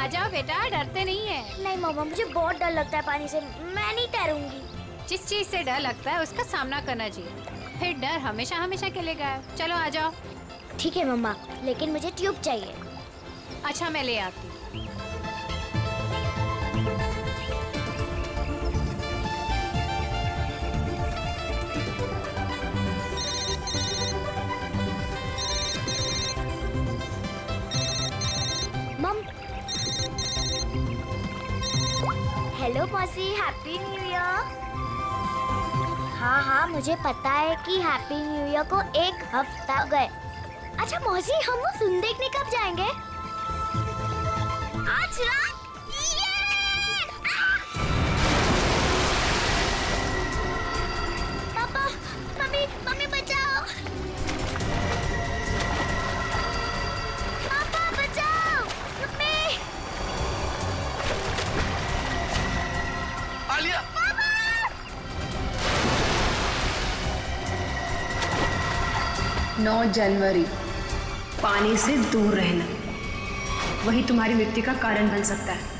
आ जाओ बेटा, डरते नहीं है। नहीं मम्मा, मुझे बहुत डर लगता है पानी से, मैं नहीं तैरूंगी। जिस चीज से डर लगता है उसका सामना करना चाहिए, फिर डर हमेशा हमेशा के लिए गायब। चलो आ जाओ। ठीक है मम्मा, लेकिन मुझे ट्यूब चाहिए। अच्छा मैं ले आती हूँ। हेलो मौसी, हैप्पी न्यू ईयर। हाँ, मुझे पता है कि हैप्पी न्यू ईयर को 1 हफ्ता हो गए। अच्छा मौसी, हम वो फिल्म देखने कब जाएंगे? आज रात। पापा, मम्मी बचाओ। पापा बचाओ, मम्मी। आलिया! 9 जनवरी, पानी से दूर रहना वही तुम्हारी मृत्यु का कारण बन सकता है।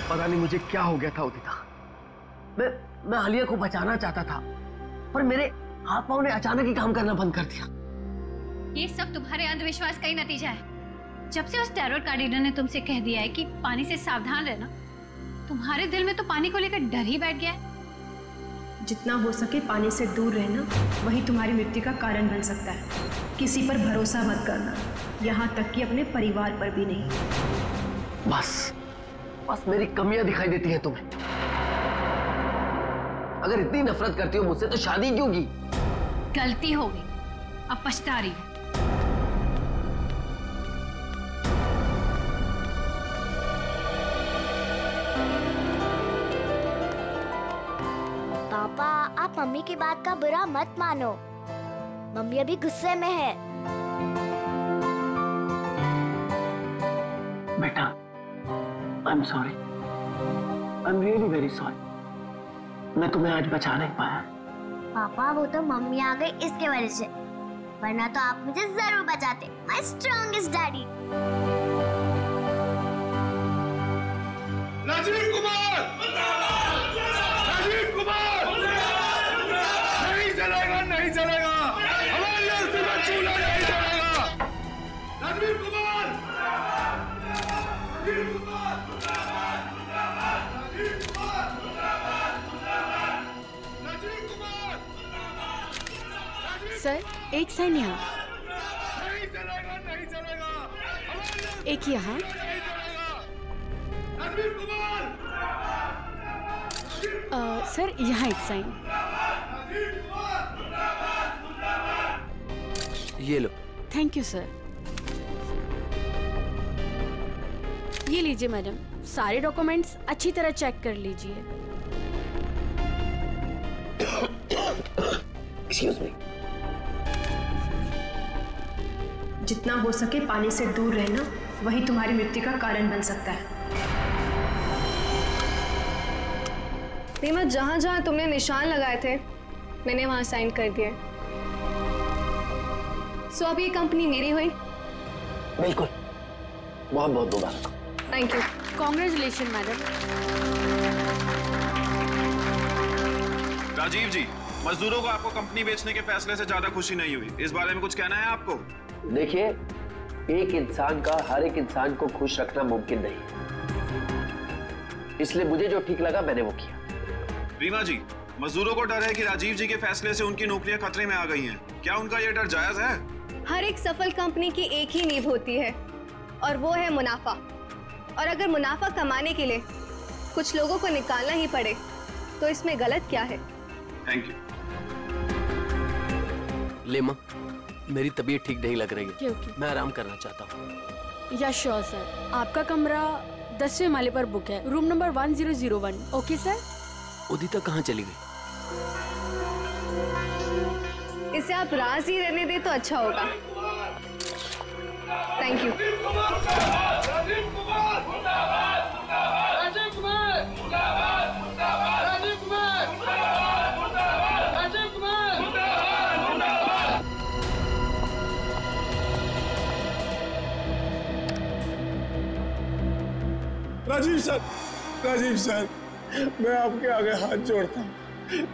पता नहीं मुझे क्या हो गया था उदिता। मैं आलिया को बचाना चाहता था, पर मेरे हाथ पांव ने अचानक ही काम करना बंद कर दिया। ये सब तुम्हारे अंधविश्वास का ही नतीजा है। जब से उस टैरोट कार्ड रीडर ने तुमसे कह दिया है कि पानी से सावधान रहना, तुम्हारे दिल में तो पानी को लेकर डर ही बैठ गया है। जितना हो सके पानी से दूर रहना वही तुम्हारी मृत्यु का कारण बन सकता है। किसी पर भरोसा मत करना, यहाँ तक कि अपने परिवार पर भी नहीं। बस मेरी कमियां दिखाई देती हैं तुम्हें। अगर इतनी नफरत करती हो मुझसे तो शादी क्यों की? गलती हो गई, अब पछता रही है। पापा, आप मम्मी की बात का बुरा मत मानो। मम्मी अभी गुस्से में है। बेटा, I'm sorry. I'm really very sorry. मैं तुम्हें आज बचा नहीं पाया। पापा, वो तो मम्मी आ गई इसके वजह से, वरना तो आप मुझे जरूर बचाते। My strongest daddy. Rajiv Kumar! Rajiv Kumar! नहीं चलेगा, नहीं चलेगा। हमारी अर्थी में चूल्हा नहीं चलेगा। राजीव कुमार! राजीव कुमार! सर, एक साइन यहाँ, नहीं चलेगा, नहीं चलेगा। एक यहाँ। राजीव कुमार! सर यहाँ एक साइन। ये लो। Thank you sir. ये लीजिए मैडम, सारे डॉक्यूमेंट्स अच्छी तरह चेक कर लीजिए। Excuse me. जितना हो सके पानी से दूर रहना वही तुम्हारी मृत्यु का कारण बन सकता है। रीमा, जहाँ जहाँ तुमने निशान लगाए थे मैंने वहाँ साइन कर दिए। सो अब ये कंपनी मेरी हुई। बिल्कुल, बहुत बहुत मुबारक। Thank you. Congratulation madam. Rajiv ji, मजदूरों को आपको कंपनी बेचने के फैसले से ज्यादा खुशी नहीं हुई, इस बारे में कुछ कहना है आपको? देखिए, एक इंसान का हर एक इंसान को खुश रखना मुमकिन नहीं, इसलिए मुझे जो ठीक लगा मैंने वो किया। रीमा जी, मजदूरों को डर है कि राजीव जी के फैसले से उनकी नौकरियां खतरे में आ गई हैं। क्या उनका ये डर जायज है? हर एक सफल कंपनी की एक ही नींव होती है और वो है मुनाफा। और अगर मुनाफा कमाने के लिए कुछ लोगों को निकालना ही पड़े तो इसमें गलत क्या है? Thank you. लेमा, मेरी तबीयत ठीक नहीं लग रही है। ओके। मैं आराम करना चाहता हूँ। या श्योर सर, आपका कमरा 10वें माले पर बुक है, room number 1001। Okay sir. Udita कहाँ चली गई? इसे आप राज ही रहने दें तो अच्छा होगा। Thank you. राजीव सर, मैं आपके आगे हाथ जोड़ता हूँ,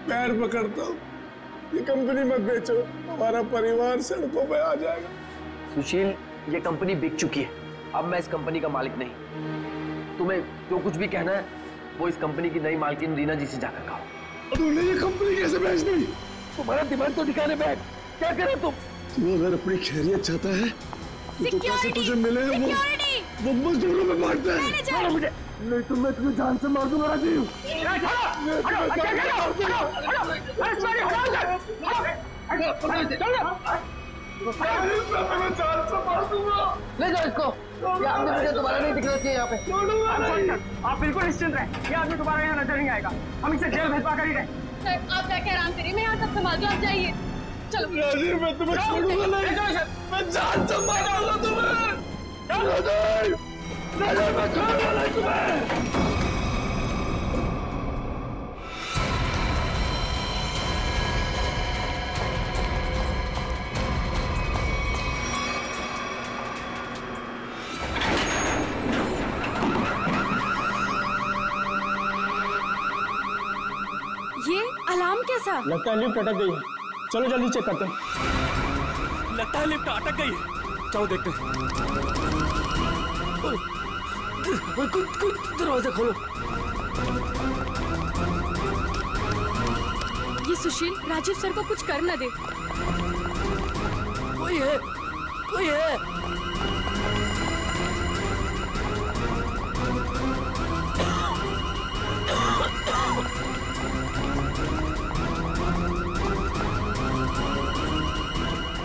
पैर पकड़ता हूँ, ये कंपनी मत बेचो, हमारा परिवार सड़कों पे आ जाएगा। सुशील, ये कंपनी बिक चुकी है, अब मैं इस कंपनी का मालिक नहीं। तुम्हें जो कुछ भी कहना है वो इस कंपनी की नई मालकिन रीना जी से जाकर कहो। तुमने ये कंपनी कैसे बेच दी? तुम्हारा दिमाग तो दिखाने बैठ, क्या करे तुम? तू अगर अपनी खैरियत चाहता है तो पैसे तुझे मिले वो मजदूरों में बांटते हैं। मुझे नहीं तो मैं तुझे जान से मार दूंगा राजीव। ले जाओ इसको, ये आदमी मुझे दोबारा नहीं दिखना चाहिए यहाँ पे। आप बिल्कुल निश्चिंत रहें, ये आदमी दोबारा यहाँ नजर नहीं आएगा। हम इसे जेल भिजवा कर ही रहे। आप जाके आराम करिए, मैं यहाँ सब संभाल दूँ, आप जाइए। चलो राजीव, मैं तुम्हें छोड़ूंगा नहीं, मैं जान से मारूंगा तुम्हें। राजीव, मैं छोड़ूंगा नहीं तुम्हें। ये अलार्म कैसा? लगता है लिफ्ट अटक गई है, चलो जल्दी चेक करते हैं। लगता है लिफ्ट अटक गई है, चलो देखते हैं। दरवाजा खोलो। ये सुशील राजीव सर को कुछ कर न दे। कोई है, कोई है।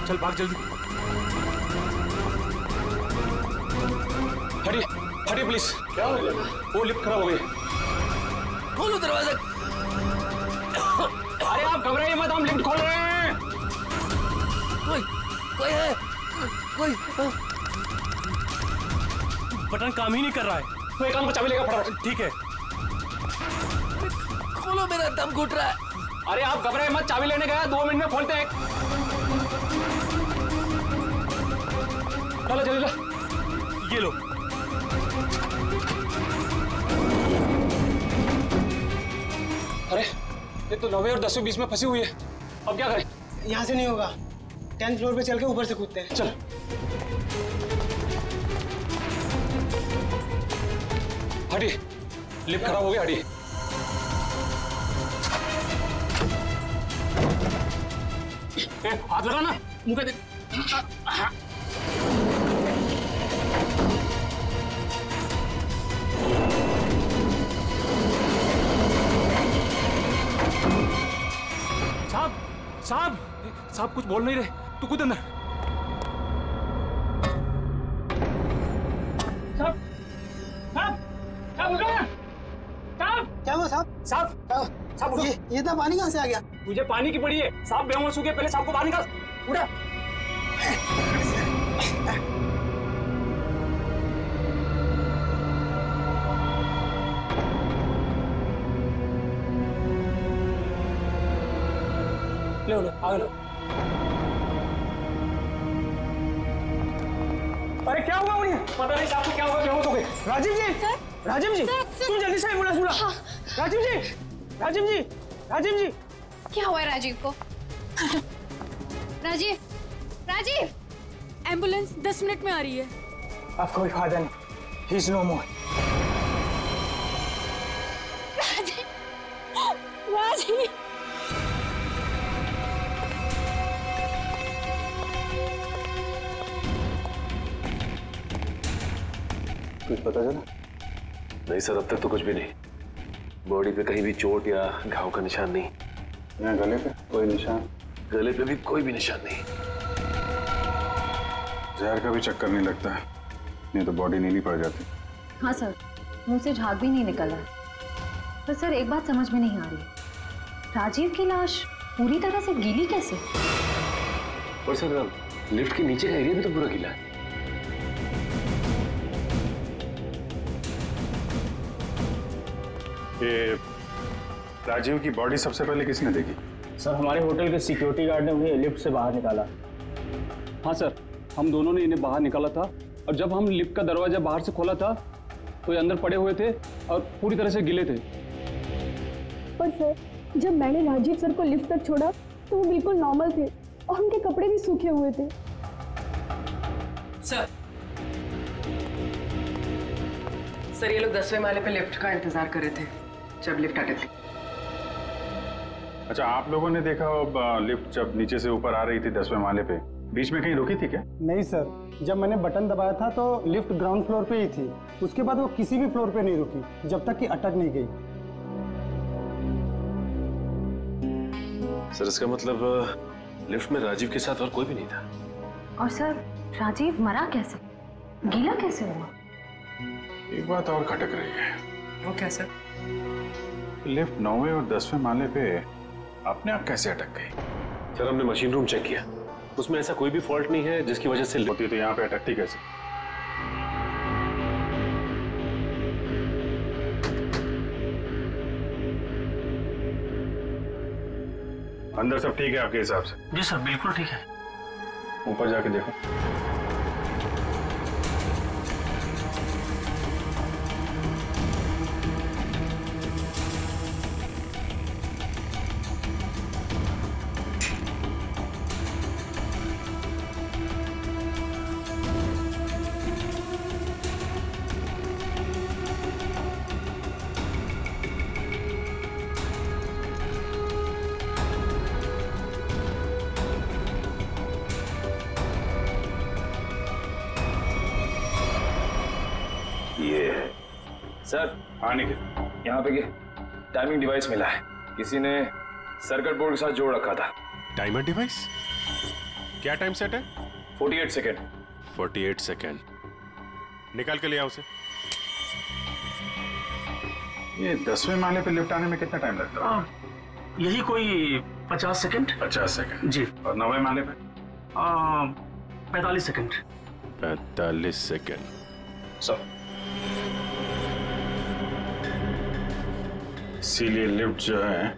चल भाग जल्दी। हटिए, हटिए प्लीज। क्या हो गया? वो लिफ्ट खराब हो गई। खोलो दरवाजा। अरे आप घबराइए मत, हम लिफ्ट खोल रहे हैं। कोई है, कोई। बटन काम ही नहीं कर रहा है। तो एक काम को चाबी लेगा फटाफट। ठीक है। खोलो, मेरा दम घुट रहा है। अरे आप घबराइए मत, चाबी लेने गया, 2 मिनट में खोलते हैं। चलो जल्दी लो, ये लो। अरे ये तो 9वीं और 10वीं बीच में फंसी हुई है, अब क्या करें? यहाँ से नहीं होगा, 10th फ्लोर पे चल के ऊपर से कूदते हैं। चल। हटिए, लिफ्ट खराब हो गया, हटिए। हाथ लगा ना, मुंह पे दे। साहब, साहब, साहब कुछ बोल नहीं रहे, तू कूद अंदर। साहब, साहब, साहब उठो ना। साहब, क्या हुआ साहब? साहब, साहब उठो। ये इतना पानी कहाँ से आ गया? तुझे पानी की पड़ी है, साहब बेहोश हो गए, पहले साहब को बाहर निकाल। उठा। लो लो, आ लो। अरे क्या हुआ उन्हें? पता नहीं साहब को क्या हुआ, बेहोश हो गए। राजीव जी, सर, राजीव जी, सर, तुम जल्दी से एम्बुलेंस बुला। हाँ। राजीव जी, राजीव जी, राजीव जी। क्या हुआ है राजीव को? राजीव, राजीव! एम्बुलेंस 10 मिनट में आ रही है। अब कोई फायदा नहीं, ही इज नो मोर। राजीव, राजीव! कुछ पता चला? नहीं सर, अब तक तो कुछ भी नहीं। बॉडी पे कहीं भी चोट या घाव का निशान नहीं। यहाँ गले पे कोई निशान? गले पे भी कोई भी निशान नहीं। जहर का भी चक्कर नहीं लगता है, नहीं तो बॉडी नीली पड़ जाती। हाँ सर, मुंह से झाग भी नहीं निकल रहा। पर सर एक बात समझ में नहीं आ रही, राजीव की लाश पूरी तरह से गीली कैसे? और सर लिफ्ट के नीचे का एरिया भी तो पूरा गीला है। ये राजीव की बॉडी सबसे पहले किसने देखी? सर हमारे होटल के सिक्योरिटी गार्ड ने उन्हें लिफ्ट से बाहर निकाला। हाँ सर, हम दोनों ने इन्हें बाहर निकाला था और जब हम लिफ्ट का दरवाजा बाहर से खोला था तो ये अंदर पड़े हुए थे और पूरी तरह से गिले थे। पर सर, जब मैंने राजीव सर को लिफ्ट तक छोड़ा तो वो बिल्कुल नॉर्मल थे और उनके कपड़े भी सूखे हुए थे। सर ये लोग 10वें माले पे लिफ्ट का इंतजार कर रहे थे जब लिफ्ट अटकी। अच्छा, आप लोगों ने देखा लिफ्ट जब नीचे से ऊपर आ रही थी 10वें माले पे, बीच में कहीं रुकी थी क्या? नहीं सर, जब मैंने बटन दबाया था तो लिफ्ट ग्राउंड फ्लोर पे ही थी। उसके बाद वो किसी भी फ्लोर पे नहीं रुकी जब तक कि अटक नहीं गई। सर इसका मतलब लिफ्ट में राजीव के साथ और कोई भी नहीं था। और सर, राजीव मरा कैसे, गीला कैसे हुआ? एक बात और खटक रही है। वो क्या सर? लिफ्ट 9वें और 10वें माले पे अपने आप कैसे अटक गई? सर हमने मशीन रूम चेक किया, उसमें ऐसा कोई भी फॉल्ट नहीं है जिसकी वजह से होती तो यहाँ पे अटकती कैसे? अंदर सब ठीक है आपके हिसाब से? जी सर, बिल्कुल ठीक है। ऊपर जाके देखो। सर हाँ निखिल, यहाँ पे टाइमिंग डिवाइस मिला है, किसी ने सर्किट बोर्ड के साथ जोड़ रखा था। Timer device? क्या टाइम सेट है? 48 सेकेंड। 48 सेकेंड। निकाल के ले आओ उसे। ये 10वें माले पे लिफ्ट आने में कितना टाइम लगता है? यही कोई 50 सेकंड। 50 सेकंड जी। और 9वें माले पे? 45 सेकंड। 45 सेकेंड। सर इसीलिए लिफ्ट जो है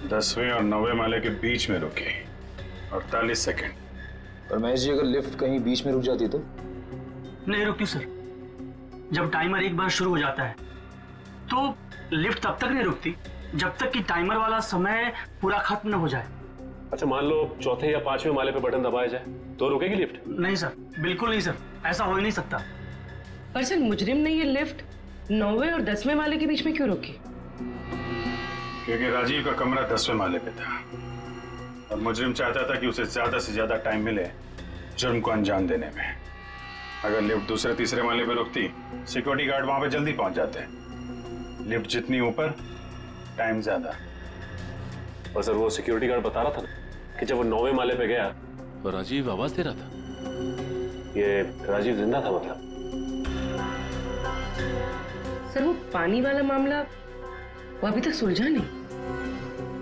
10वें और 9वें माले के बीच में रुकी। 48 सेकंड। पर महेश जी, अगर लिफ्ट कहीं बीच में रुक जाती तो? नहीं रुकती सर। जब टाइमर एक बार शुरू हो जाता है तो लिफ्ट तब तक नहीं रुकती जब तक कि टाइमर वाला समय पूरा खत्म न हो जाए। अच्छा, मान लो चौथे या 5वें माले पे बटन दबाया जाए तो रुकेगी लिफ्ट? नहीं सर, बिल्कुल नहीं सर, ऐसा हो ही नहीं सकता। पर सर, मुजरिम ने ये लिफ्ट 9वें और 10वें माले के बीच में क्यों रोकी? क्योंकि राजीव का कमरा 10वें माले पे था और मुजरिम चाहता था कि उसे ज्यादा से ज्यादा टाइम मिले जुर्म को अंजाम देने में। अगर लिफ्ट दूसरे तीसरे माले पे रुकती, सिक्योरिटी गार्ड वहां पे जल्दी पहुंच जाते। लिफ्ट जितनी ऊपर, टाइम ज्यादा। और सर वो सिक्योरिटी गार्ड बता रहा था ना कि जब वो 9वें माले पे गया तो राजीव आवाज दे रहा था। ये राजीव जिंदा था मतलब। सर वो पानी वाला मामला वो अभी तक सुलझा नहीं।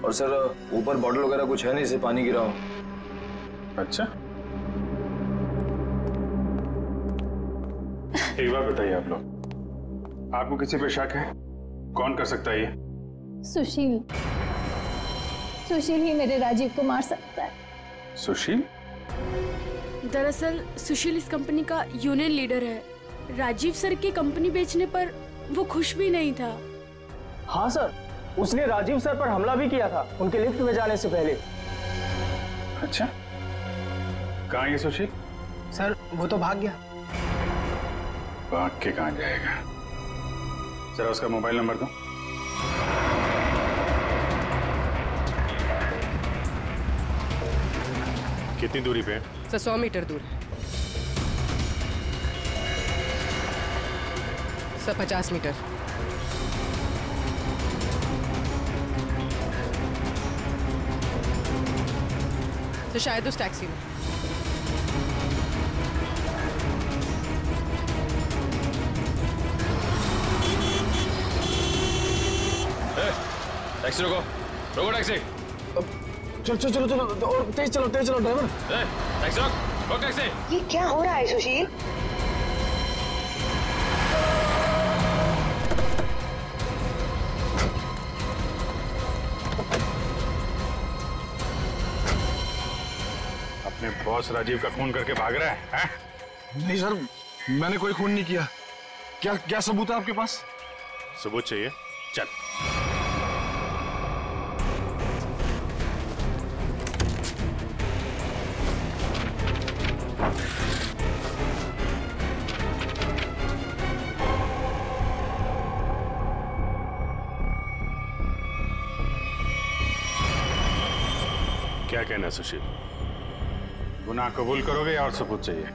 और सर ऊपर बॉटल वगैरह कुछ है नहीं, इसे पानी गिरा हो। अच्छा, एक बात बताइए आप लोग, आपको किसी पे शक है? कौन कर सकता है ये? सुशील। सुशील ही मेरे राजीव को मार सकता है। सुशील? दरअसल सुशील इस कंपनी का यूनियन लीडर है। राजीव सर की कंपनी बेचने पर वो खुश भी नहीं था। हाँ सर, उसने राजीव सर पर हमला भी किया था उनके लिफ्ट में जाने से पहले। अच्छा, कहाँ है सुशील? सर वो तो भाग गया। भाग के कहाँ जाएगा? जरा उसका मोबाइल नंबर दो। कितनी दूरी पे है? सर 100 मीटर दूर है। Sir 50 metre. तो शायद उस टैक्सी में। टैक्सी रोको, रोको टैक्सी। चलो चलो चलो चलो और तेज चलो ड्राइवर। टैक्सी रोक टैक्सी। ये क्या हो रहा है सुशील? अपने बॉस राजीव का खून करके भाग रहा है? नहीं सर, मैंने कोई खून नहीं किया। क्या क्या सबूत है आपके पास? सबूत चाहिए? चल। क्या कहना है सुशील? गुनाह कबूल करोगे या और सबूत चाहिए?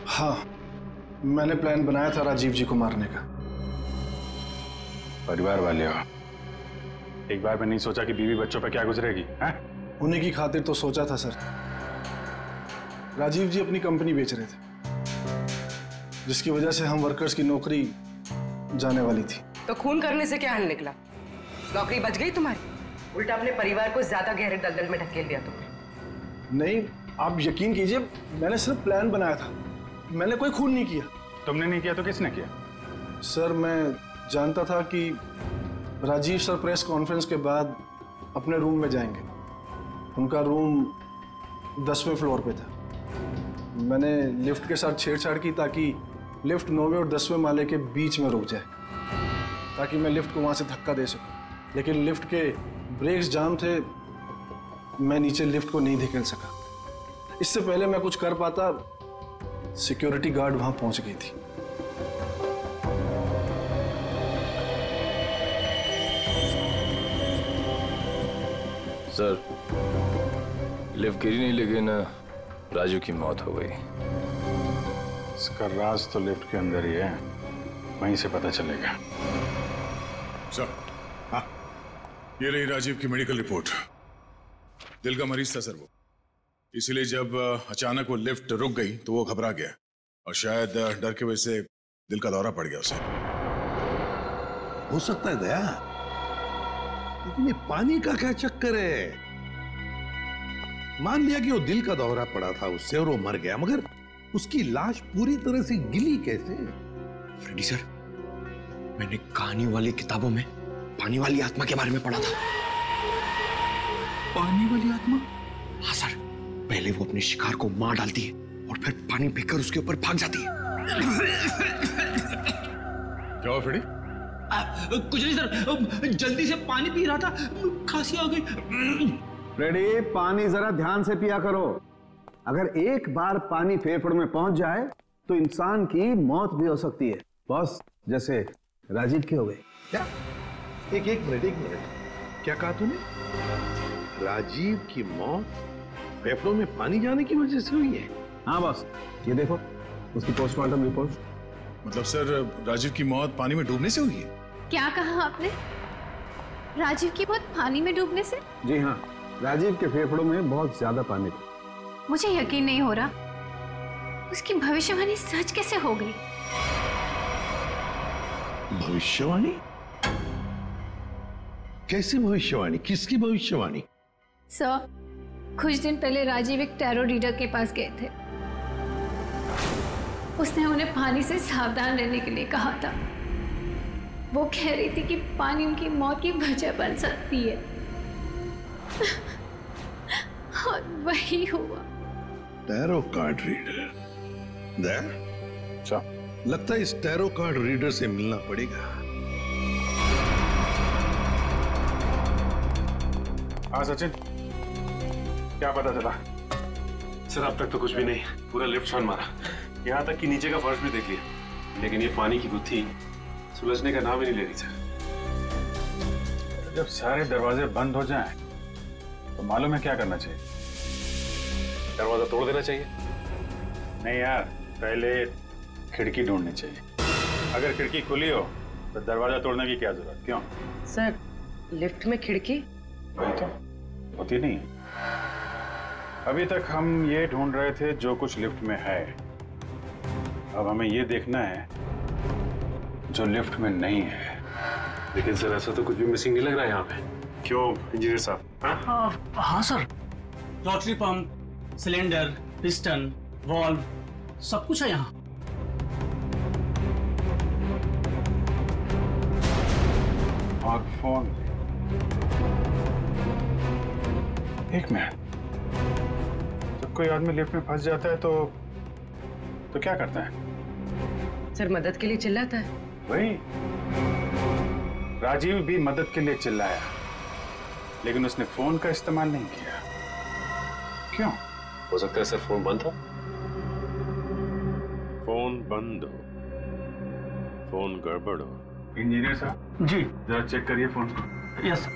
हाँ, मैंने प्लान बनाया था राजीव जी को मारने का। परिवार वाले हो, एक बार में नहीं सोचा कि बीवी बच्चों पर क्या गुजरेगी? हैं? उन्हीं की खातिर तो सोचा था सर। राजीव जी अपनी कंपनी बेच रहे थे, जिसकी वजह से हम वर्कर्स की नौकरी जाने वाली थी। तो खून करने से क्या हल निकला? नौकरी बच गई तुम्हारी? उल्टा अपने परिवार को ज्यादा गहरे दलदल में ढकेल दिया तुमने। नहीं, आप यकीन कीजिए, मैंने सिर्फ प्लान बनाया था, मैंने कोई खून नहीं किया। तुमने नहीं किया तो किसने किया? सर, मैं जानता था कि राजीव सर प्रेस कॉन्फ्रेंस के बाद अपने रूम में जाएंगे। उनका रूम 10वें फ्लोर पे था। मैंने लिफ्ट के साथ छेड़छाड़ की ताकि लिफ्ट 9वें और 10वें माले के बीच में रुक जाए, ताकि मैं लिफ्ट को वहां से धक्का दे सकूं। लेकिन लिफ्ट के ब्रेक्स जाम थे, मैं नीचे लिफ्ट को नहीं धकेल सका। इससे पहले मैं कुछ कर पाता, सिक्योरिटी गार्ड वहां पहुंच गई थी। सर, लिफ्ट गिरी नहीं, लेकिन राजू की मौत हो गई। इसका राज तो लिफ्ट के अंदर ही है, वहीं से पता चलेगा। सर, हाँ, ये रही राजीव की मेडिकल रिपोर्ट। दिल का मरीज था सर वो, इसलिए जब अचानक वो लिफ्ट रुक गई तो वो घबरा गया और शायद डर की वजह से दिल का दौरा पड़ गया उसे। हो सकता है दया, लेकिन ये पानी का क्या चक्कर है? मान लिया कि वो दिल का दौरा पड़ा था उससे और वो मर गया, मगर उसकी लाश पूरी तरह से गिली कैसे? फ्रेडी सर, मैंने कहानियों वाली किताबों में पानी वाली आत्मा के बारे में पढ़ा था। पानी वाली आत्मा? हाँ सर, पहले वो अपने शिकार को मार डालती है और फिर पानी पीकर उसके ऊपर भाग जाती है। क्या हुआ फ्रेडी? कुछ नहीं सर, जल्दी से पानी पी रहा था, खांसी आ गई। फ्रेडी, पानी जरा ध्यान से पिया करो। अगर एक बार पानी फेफड़ों में पहुंच जाए तो इंसान की मौत भी हो सकती है, बॉस, जैसे राजीव की हो गई। क्या? एक मिनट, क्या कहा तूने? राजीव की मौत फेफड़ों में पानी जाने की वजह से हुई है? हाँ बॉस, ये देखो उसकी पोस्टमार्टम रिपोर्ट। मतलब सर, राजीव की मौत पानी में डूबने से हुई है? क्या कहा आपने? राजीव की मौत पानी में डूबने से? जी हाँ, राजीव के फेफड़ों में बहुत ज्यादा पानी था। मुझे यकीन नहीं हो रहा, उसकी भविष्यवाणी सच कैसे हो गई? भविष्यवाणी? कैसी भविष्यवाणी? किसकी भविष्यवाणी? सर, कुछ दिन पहले राजीव एक टैरो रीडर के पास गए थे। उसने उन्हें पानी से सावधान रहने के लिए कहा था। वो कह रही थी कि पानी उनकी मौत की वजह बन सकती है। और वही हुआ। Tarot card reader? लगता है इस टैरो कार्ड रीडर से मिलना पड़ेगा। हाँ सचिन, क्या पता चला? सर, अब तक तो कुछ भी नहीं, पूरा लिफ्ट छान मारा, यहाँ तक कि नीचे का फर्श भी देख लिया, लेकिन ये पानी की गुत्थी सुलझने का नाम ही नहीं ले रही सर। जब सारे दरवाजे बंद हो जाएं, तो मालूम है क्या करना चाहिए? दरवाजा तोड़ देना चाहिए। नहीं यार, पहले खिड़की ढूंढनी चाहिए। अगर खिड़की खुली हो तो दरवाजा तोड़ने की क्या जरूरत? क्यों सर, लिफ्ट में खिड़की? वही तो होती नहीं है। अभी तक हम ये ढूंढ रहे थे जो कुछ लिफ्ट में है, अब हमें ये देखना है जो लिफ्ट में नहीं है। लेकिन सर, ऐसा तो कुछ भी मिसिंग नहीं लग रहा है यहाँ पे। क्यों इंजीनियर साहब? हाँ sir, rotary pump, cylinder, piston, valve, सब कुछ है यहाँ। और फोन। एक मिनट, जब कोई आदमी लिफ्ट में फंस जाता है तो क्या करता है? सर मदद के लिए चिल्लाता है। वही, राजीव भी मदद के लिए चिल्लाया, लेकिन उसने फोन का इस्तेमाल नहीं किया। क्यों? हो सकता है सर फोन बंद हो। फोन बंद हो, फोन गड़बड़ हो। इंजीनियर साहब जी, जरा चेक करिए फोन को। यस।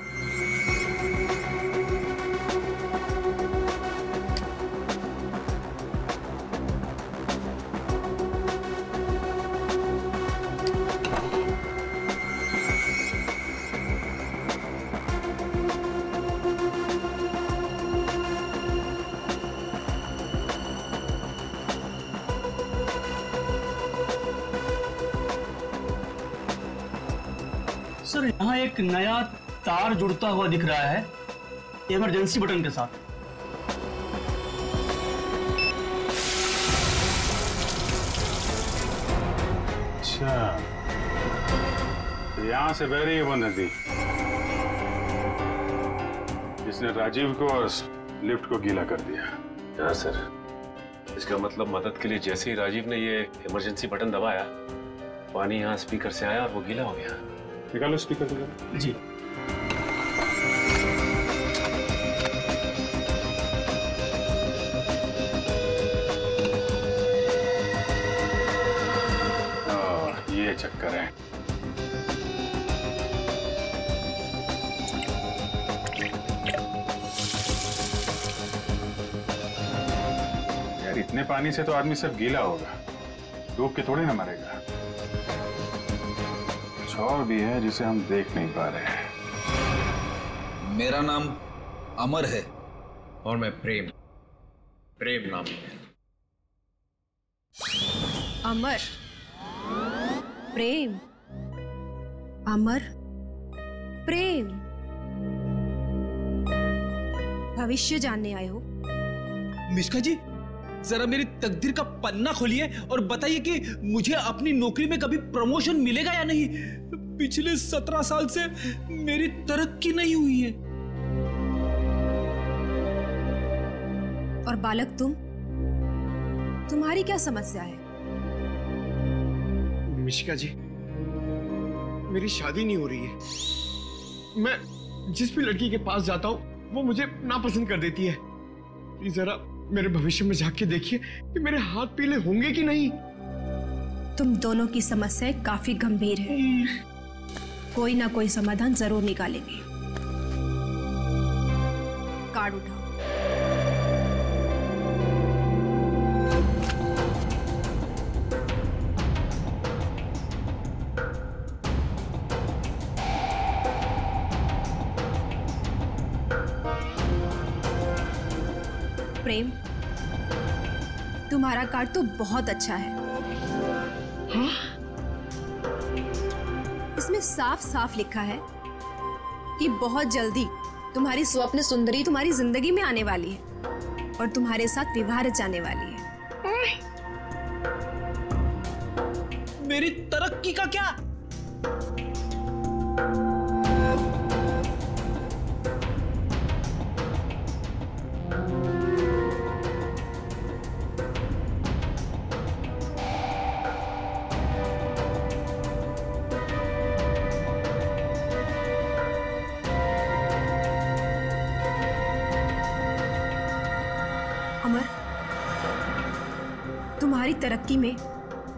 सर यहाँ एक नया तार जुड़ता हुआ दिख रहा है इमरजेंसी बटन के साथ। अच्छा, तो यहाँ से बह रही है वो नदी जिसने राजीव को और लिफ्ट को गीला कर दिया। हाँ सर, इसका मतलब मदद के लिए जैसे ही राजीव ने ये इमरजेंसी बटन दबाया, पानी यहाँ स्पीकर से आया और वो गीला हो गया। निकालो स्पीकर निकालो। जी। ये चक्कर है। यार इतने पानी से तो आदमी सब गीला होगा, डूब के थोड़ी ना मरेगा। कुछ और भी है जिसे हम देख नहीं पा रहे हैं। मेरा नाम अमर है और मैं प्रेम नाम है। अमर, प्रेम, अमर, प्रेम। भविष्य जानने आए हो? मिश्का जी, जरा मेरी तकदीर का पन्ना खोलिए और बताइए कि मुझे अपनी नौकरी में कभी प्रमोशन मिलेगा या नहीं। पिछले 17 साल से मेरी तरक्की नहीं हुई है। और बालक तुम्हारी क्या समस्या है? मिशिका जी, मेरी शादी नहीं हो रही है। मैं जिस भी लड़की के पास जाता हूँ वो मुझे नापसंद कर देती है। प्लीज जरा मेरे भविष्य में झांक के देखिए कि मेरे हाथ पीले होंगे कि नहीं। तुम दोनों की समस्याएं काफी गंभीर है, कोई ना कोई समाधान जरूर निकालेंगे। कार्ड उठाओ। प्रेम, तुम्हारा कार्ड तो बहुत अच्छा है। हाँ? इसमें साफ साफ लिखा है कि बहुत जल्दी तुम्हारी स्वप्न सुंदरी तुम्हारी जिंदगी में आने वाली है और तुम्हारे साथ विवाह रचाने वाली है। मेरी तरक्की का क्या? तुम्हारी तरक्की में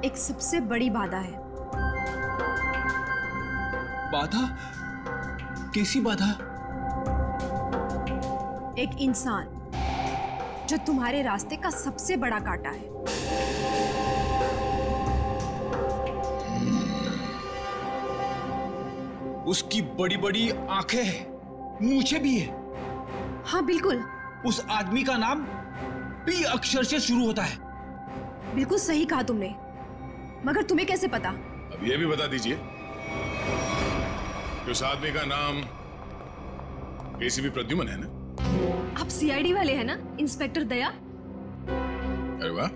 एक सबसे बड़ी बाधा है। बाधा? कैसी बाधा? एक इंसान जो तुम्हारे रास्ते का सबसे बड़ा कांटा है। उसकी बड़ी बड़ी आंखें हैं, मूछें भी है। हाँ बिल्कुल। उस आदमी का नाम पी अक्षर से शुरू होता है। बिल्कुल सही कहा तुमने, मगर तुम्हें कैसे पता? अब ये भी बता दीजिए कि उस आदमी का नाम एसीपी प्रद्युमन है ना? आप सीआईडी वाले हैं ना, इंस्पेक्टर दया? अरे वाह,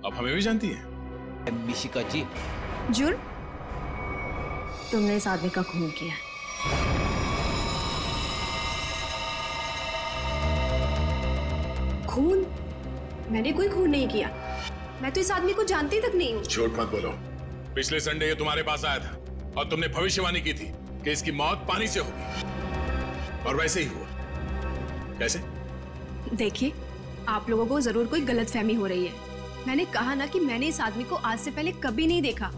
आप हमें भी जानती हैं? मिशिका जी, जुर्म तुमने इस आदमी का खून किया। खून? मैंने कोई खून नहीं किया। मैं तो इस आदमी को जानती तक नहीं हूँ। झूठ मत बोलो। पिछले संडे ये तुम्हारे पास आया था और तुमने भविष्यवाणी की थी कि इसकी मौत पानी से होगी, और वैसे ही हुआ। कैसे? देखिए, आप लोगों को जरूर कोई गलतफहमी हो रही है। मैंने कहा ना कि मैंने इस आदमी को आज से पहले कभी नहीं देखा।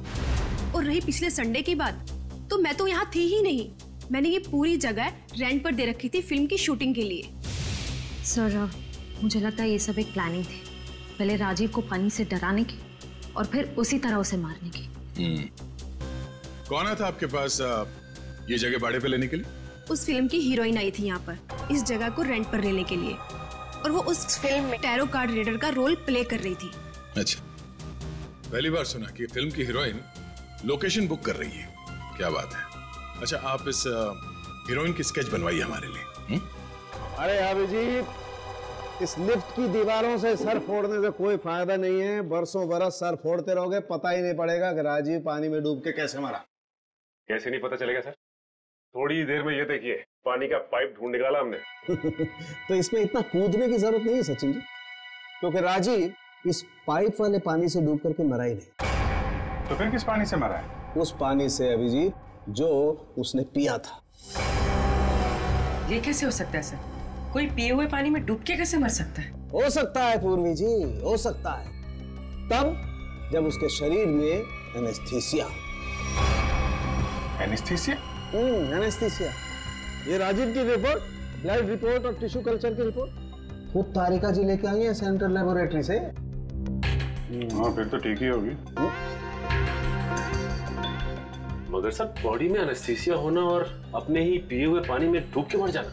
और रही पिछले संडे की बात, तो मैं तो यहाँ थी ही नहीं। मैंने ये पूरी जगह रेंट पर दे रखी थी फिल्म की शूटिंग के लिए। सर, मुझे लगता है ये सब एक प्लानिंग थी। पहले राजीव को पानी से डराने की और फिर उसी तरह उसे मारने की। कौन आया था आपके पास ये जगह भाड़े पे लेने के लिए? उस फिल्म की हीरोइन आई थी यहाँ पर इस जगह को रेंट पर लेने के लिए, और वो उस फिल्म में टैरो कार्ड रीडर का रोल प्ले कर रही थी। अच्छा, पहली बार सुना कि फिल्म की हीरोइन लोकेशन बुक कर रही है। क्या बात है। अच्छा, आप इस हीरोइन की स्केच बनवाइए हमारे लिए। अरे अभिजीत, इस लिफ्ट की दीवारों से सर फोड़ने से कोई फायदा नहीं है। बरसों बरस सर फोड़ते रहोगे, पता ही नहीं पड़ेगा कि राजीव पानी में डूब के कैसे मरा। कैसे नहीं पता चलेगा सर? थोड़ी देर में ये देखिए, पानी का पाइप ढूंढ निकाला हमने। तो इसमें इतना कूदने की जरूरत नहीं है सचिन जी, क्योंकि राजीव इस पाइप वाले पानी से डूब करके मरा ही नहीं। तो फिर किस पानी से मरा है? उस पानी से अभिजीत जो उसने पिया था। ये कैसे हो सकता है सर? कोई पिए हुए पानी में डूब के कैसे मर सकता है? हो सकता है पूर्वी जी, हो सकता है, तब जब उसके शरीर में एनेस्थीसिया। एनेस्थीसिया? एनेस्थीसिया। ये राजीव की रिपोर्ट, ब्लड रिपोर्ट और टिश्यू कल्चर की रिपोर्ट खुद तारिका जी लेके आई है सेंट्रल लेबोरेटरी से। हाँ, फिर तो ठीक ही होगी। मगर सर, बॉडी में एनेस्थीसिया होना और अपने ही पिए हुए पानी में डूब के मर जाना,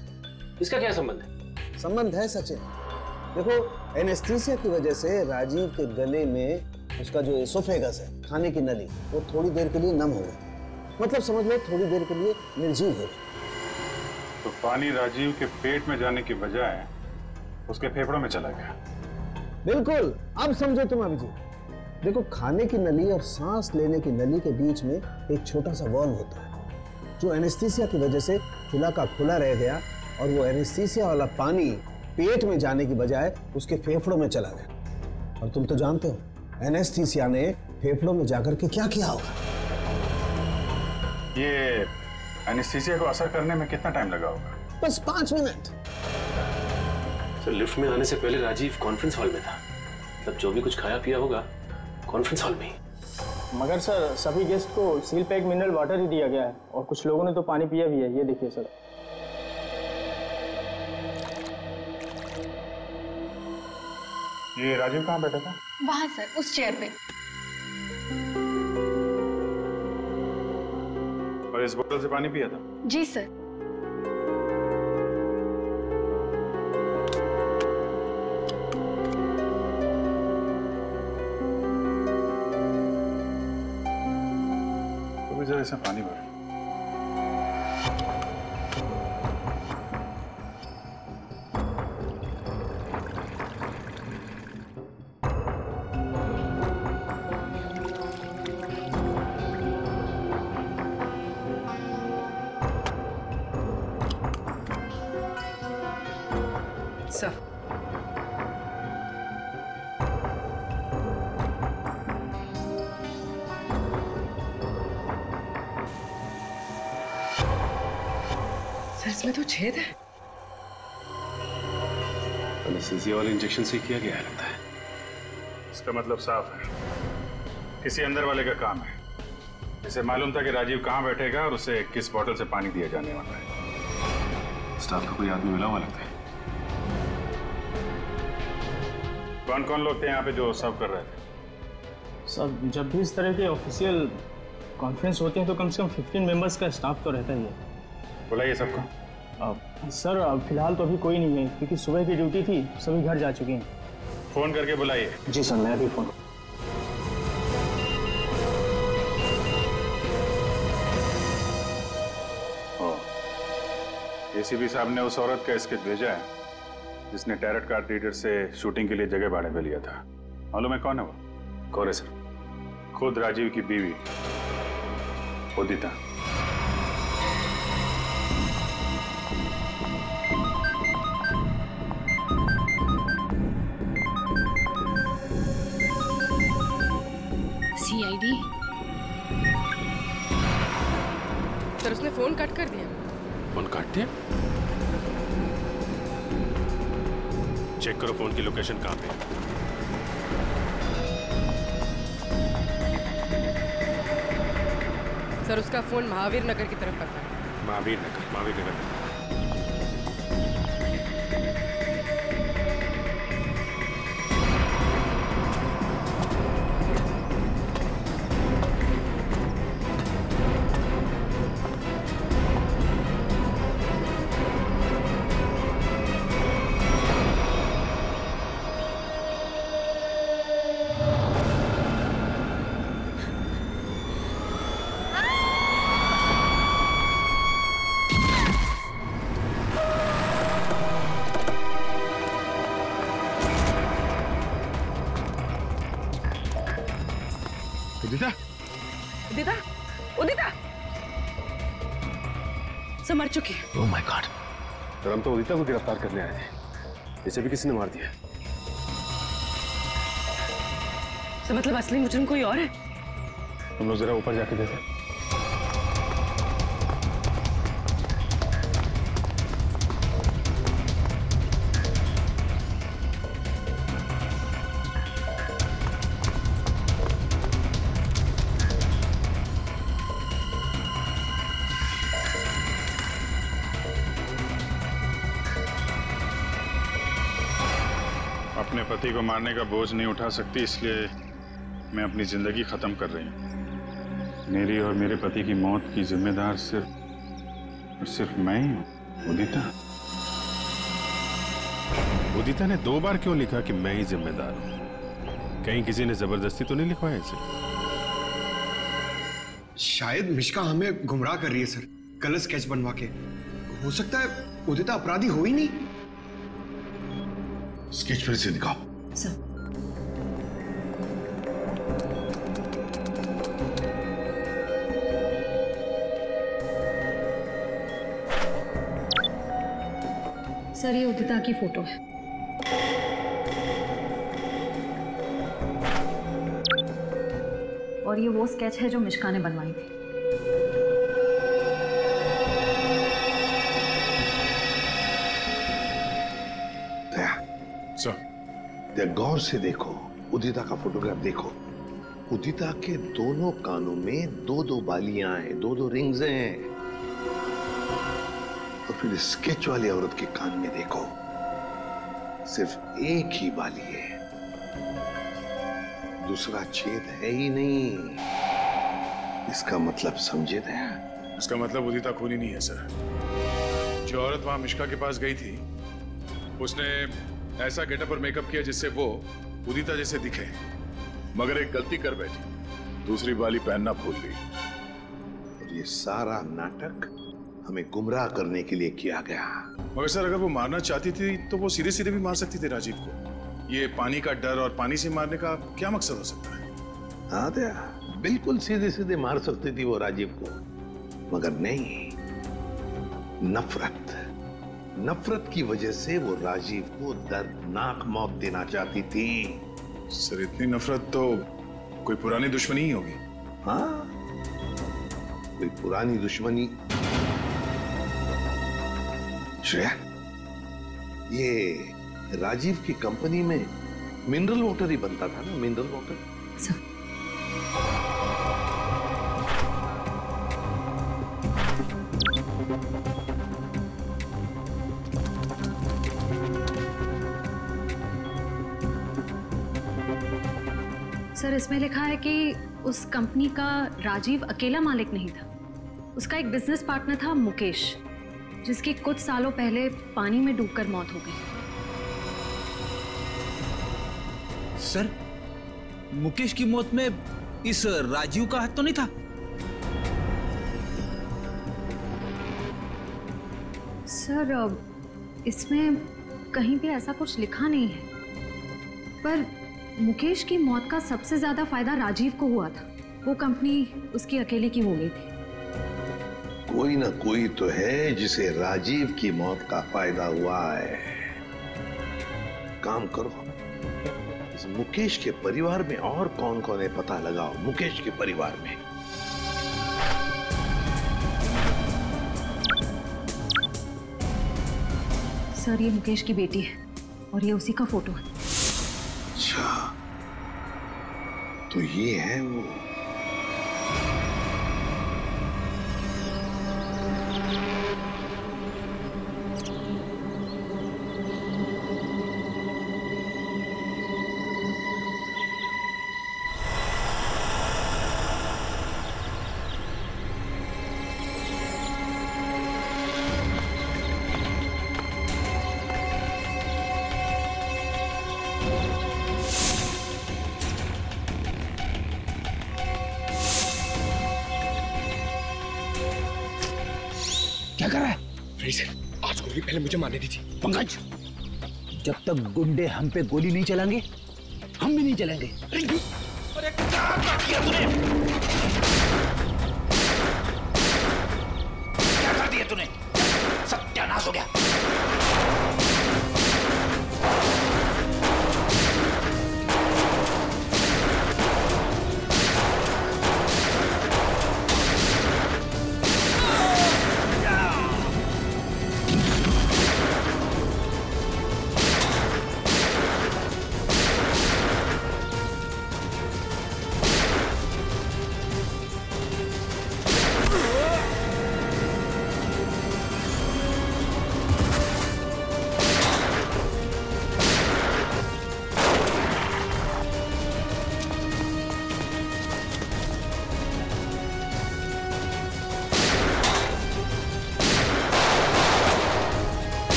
इसका क्या संबंध है? संबंध है सचिन। देखो, एनेस्थीसिया की वजह से राजीव के गले में उसका जो एसोफेगस है, खाने की नली, वो थोड़ी देर के लिए नम हो गई। मतलब समझ लो थोड़ी देर के लिए निर्जीव हो गई। तो पानी राजीव के पेट में जाने की बजाय उसके फेफड़ों में चला गया। बिल्कुल, अब समझो तुम अभिजीत। देखो, खाने की नली और सांस लेने की नली के बीच में एक छोटा सा वॉल्व होता है, जो एनेस्थीसिया की वजह से खुला का खुला रह गया, और वो एनेस्थीसिया वाला पानी पेट में जाने की बजाय उसके फेफड़ों में चला गया। और तुम तो जानते हो, एनेस्थीसिया ने फेफड़ों में जाकर के क्या किया होगा। ये एनेस्थीसिया को असर करने में कितना टाइम लगा होगा? बस 5 मिनट। सर, लिफ्ट में आने से पहले राजीव कॉन्फ्रेंस हॉल में था। मतलब जो भी कुछ खाया पिया होगा कॉन्फ्रेंस हॉल में ही। मगर सर, सभी गेस्ट को सील पैक मिनरल वाटर ही दिया गया है, और कुछ लोगों ने तो पानी पिया भी है। ये देखिए सर। ये राजीव कहाँ बैठा था? वहां सर, उस चेयर पे। और इस बोतल से पानी पिया था? जी सर। तो जरा इसमें पानी भर। सर, इसमें तो छेद है। एनेस्थीसिया वाले इंजेक्शन से किया गया है लगता है। इसका मतलब साफ है, किसी अंदर वाले का काम है। इसे मालूम था कि राजीव कहाँ बैठेगा और उसे किस बोतल से पानी दिया जाने वाला है। स्टाफ का कोई आदमी मिला हुआ लगता है। कौन कौन लोग थे यहाँ पे जो सर्व कर रहे थे? सब जब भी इस तरह के ऑफिशियल कॉन्फ्रेंस होती हैं तो कम से कम 15 मेंबर्स का स्टाफ तो रहता ही है। बुलाइए सबको। सर, फिलहाल तो अभी कोई नहीं है, क्योंकि सुबह की ड्यूटी थी, सभी घर जा चुके हैं। फोन करके बुलाइए। जी सर, मैं अभी फोन। एसीपी साहब ने उस औरत का स्केच भेजा है जिसने टैरट कार्ड रीडर से शूटिंग के लिए जगह भाड़े पे लिया था। मालूम है कौन है वो? कौन है सर? खुद राजीव की बीवी उदिता। सीआईडी। सर उसने फोन कट कर दिया। फोन काट दिया? चेक करो फोन की लोकेशन कहाँ पे है। सर उसका फोन महावीर नगर की तरफ पता है। महावीर नगर। उदिता सब मर चुकी है। Oh my God. सर हम तो उदिता को गिरफ्तार करने आए थे, इसे भी किसी ने मार दिया। तो मतलब असली मुजरिम कोई और है? हम लोग जरा ऊपर जाके देखें। अपने पति को मारने का बोझ नहीं उठा सकती, इसलिए मैं अपनी जिंदगी खत्म कर रही हूँ। मेरी और मेरे पति की मौत की जिम्मेदार सिर्फ मैं ही हूँ। उदिता ने 2 बार क्यों लिखा कि मैं ही जिम्मेदार हूँ? कहीं किसी ने जबरदस्ती तो नहीं लिखवाया इसे? शायद मिश्का हमें गुमराह कर रही है सर, गलत स्केच बनवा के। हो सकता है उदिता अपराधी हो ही नहीं। स्केच फिर से दिखाओ। सर सर ये उदिता की फोटो है। और ये वो स्केच है जो मिश्का ने बनवाई थी। गौर से देखो, उदिता का फोटोग्राफ देखो। उदिता के दोनों कानों में 2-2 बालियां हैं, 2-2 रिंग्स हैं। और फिर स्केच वाली औरत के कान में देखो, सिर्फ एक ही बाली है, दूसरा छेद है ही नहीं। इसका मतलब समझे दया? इसका मतलब उदिता खूनी नहीं है सर। जो औरत वहां मिश्का के पास गई थी, उसने ऐसा गेटअप और मेकअप किया जिससे वो उदिता जैसे दिखे, मगर एक गलती कर बैठी, दूसरी बाली पहनना भूल गई। और ये सारा नाटक हमें गुमराह करने के लिए किया गया। मगर सर अगर वो मारना चाहती थी तो वो सीधे सीधे भी मार सकती थी राजीव को। ये पानी का डर और पानी से मारने का क्या मकसद हो सकता है? हाँ दया, बिल्कुल सीधे सीधे मार सकती थी वो राजीव को, मगर नहीं, नफरत की वजह से वो राजीव को दर्दनाक मौत देना चाहती थी। सर इतनी नफरत तो कोई पुरानी दुश्मनी ही होगी। हाँ, कोई पुरानी दुश्मनी। श्रेया, ये राजीव की कंपनी में मिनरल वाटर ही बनता था ना, मिनरल वाटर। सर इसमें लिखा है कि उस कंपनी का राजीव अकेला मालिक नहीं था, उसका एक बिजनेस पार्टनर था मुकेश, जिसकी कुछ सालों पहले पानी में डूबकर मौत हो गई। सर मुकेश की मौत में इस राजीव का हाथ तो नहीं था? सर इसमें कहीं भी ऐसा कुछ लिखा नहीं है, पर मुकेश की मौत का सबसे ज्यादा फायदा राजीव को हुआ था। वो कंपनी उसकी अकेले की हो गई थी। कोई ना कोई तो है जिसे राजीव की मौत का फायदा हुआ है। काम करो, इस मुकेश के परिवार में और कौन कौन है पता लगाओ। मुकेश के परिवार में सर ये मुकेश की बेटी है और ये उसी का फोटो है। अच्छा, तो ये है वो। क्या कर रहा है? आज गोली पहले मुझे मारने दीजिए। पंकज, जब तक गुंडे हम पे गोली नहीं चलाएंगे हम भी नहीं चलेंगे। अरे क्या कर दिया तूने? क्या कर दिया तूने? सत्यानाश हो गया।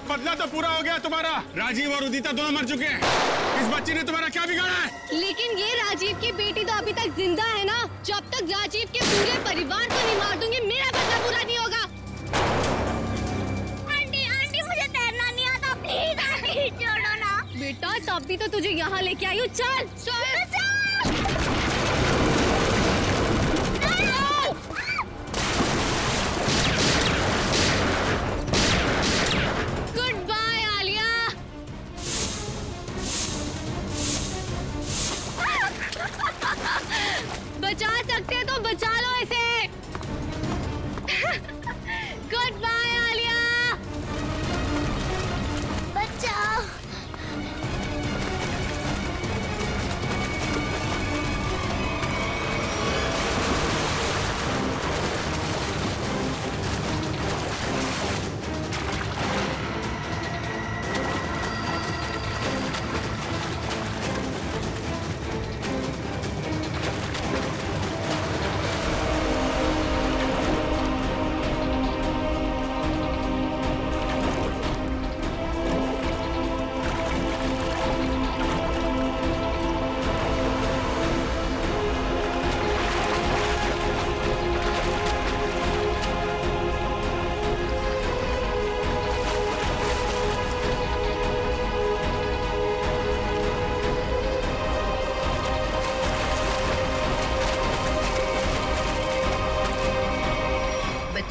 बदला तो पूरा हो गया तुम्हारा। राजीव और उदिता दोनों मर चुके हैं। इस बच्ची ने तुम्हारा क्या बिगाड़ा है? लेकिन ये राजीव की बेटी तो अभी तक जिंदा है ना। जब तक राजीव के पूरे परिवार को नहीं मार दूंगी मेरा बदला पूरा नहीं होगा। आंटी आंटी मुझे तैरना नहीं आता, प्लीज आंटी छोड़ो ना। बेटा तभी तो तुझे यहाँ लेके आई हूँ। चल चल बचा सकते हैं तो बचा लो इसे। Goodbye Alia. बचाओ।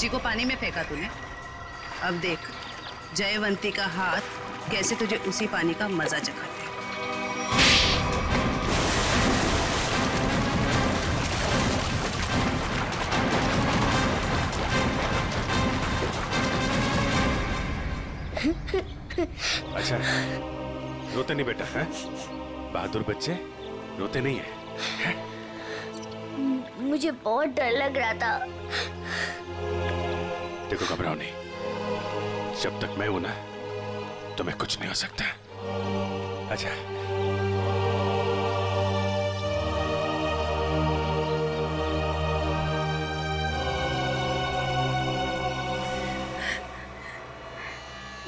बच्ची को पानी में फेंका तूने। अब देख जयवंती का हाथ कैसे तुझे उसी पानी का मजा चखाते। अच्छा, रोते नहीं बेटा, है? बहादुर बच्चे रोते नहीं है? मुझे बहुत डर लग रहा था। देखो घबराओ नहीं, जब तक मैं हूं ना तुम्हें कुछ नहीं हो सकता। अच्छा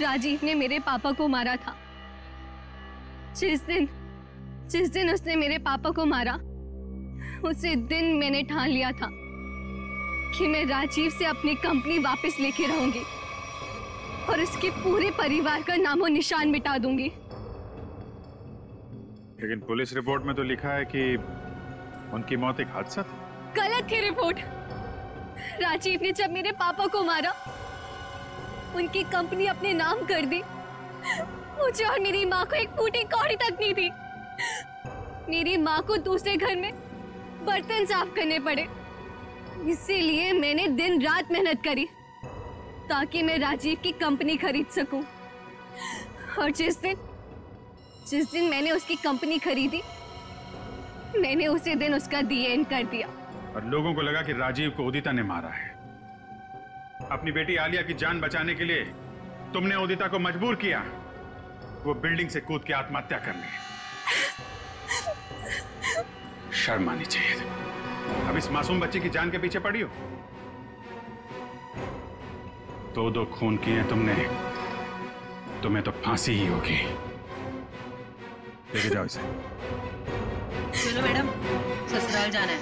राजीव ने मेरे पापा को मारा था। जिस दिन उसने मेरे पापा को मारा, उसी दिन मैंने ठान लिया था कि मैं राजीव से अपनी कंपनी वापस लेके रहूंगी और उसके पूरे परिवार का नामो निशान मिटा दूंगी। लेकिन पुलिस रिपोर्ट में तो लिखा है कि उनकी मौत एक हादसा थी। गलत थी रिपोर्ट। राजीव ने जब मेरे पापा को मारा, उनकी कंपनी अपने नाम कर दी। मुझे और मेरी माँ को एक फूटी कौड़ी तक नहीं दी। मेरी माँ को दूसरे घर में बर्तन साफ करने पड़े। इसीलिए मैंने दिन रात मेहनत करी ताकि मैं राजीव की कंपनी खरीद सकूं। और जिस दिन मैंने उसकी कंपनी खरीदी, मैंने उसी दिन उसका दी एंड कर दिया। और लोगों को लगा कि राजीव को उदिता ने मारा है। अपनी बेटी आलिया की जान बचाने के लिए तुमने उदिता को मजबूर किया वो बिल्डिंग से कूद के आत्महत्या करने। शर्म आनी चाहिए। अब इस मासूम बच्चे की जान के पीछे पड़ी हो। दो खून किए तुमने, तुम्हें तो फांसी ही होगी। लेके जाओ इसे। चलो मैडम, ससुराल जाना है।